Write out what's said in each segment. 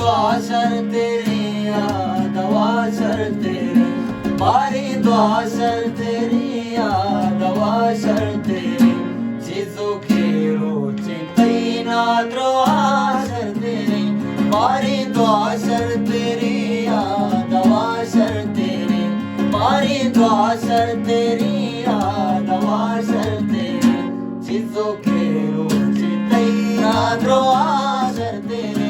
दुआ शर तेरी याद दवा शर तेरी, मारी दुआ शर तेरी याद दवा शर तेरी, चीजों के रोचे तैना द्रोआ शर तेरी, मारी दुआ शर तेरी याद दवा शर तेरी, मारी दुआ शर तेरी याद दवा शर तेरी, चीजों के रोचे तैना द्रोआ शर तेरी।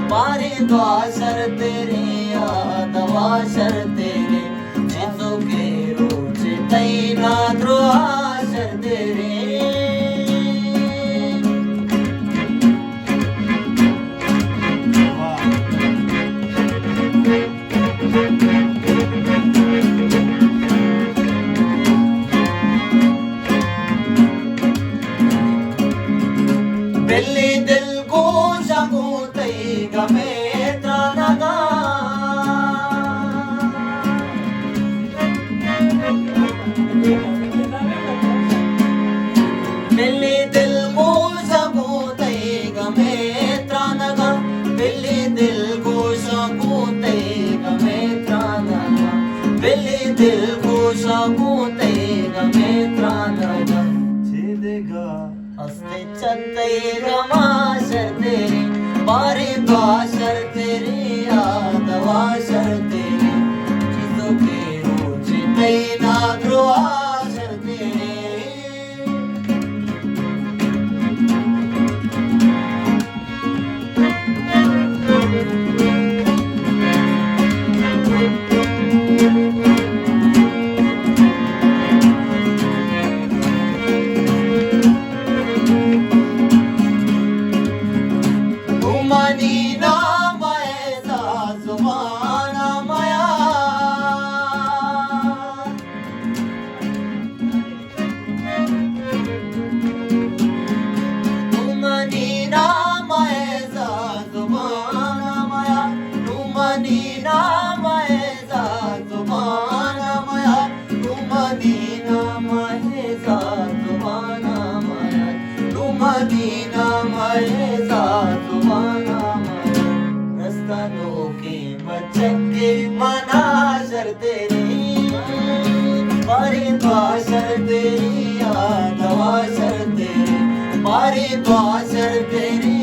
मारी दुआ शर तेरी याद दवा शर तेरी, चीजों के रोचे तैना द्रोआ शर तेरी। बिल्ली दिल को शगुते गमे त्रानगा, बिल्ली दिल को शगुते गमे त्रानगा, बिल्ली दिल को शगुते गमे त्रानगा, बिल्ली दिल को शगुते गमे त्रानगा, छेदेगा हस्ते चलते गमा शर तेरी, मारी दुआ शर तेरी याद दवा शर तेरी, चीजों के रोचे तैना द्रोआ शर तेरी। मारी दुआ शर तेरी याद दवा शर तेरी, मारी दुआ शर तेरी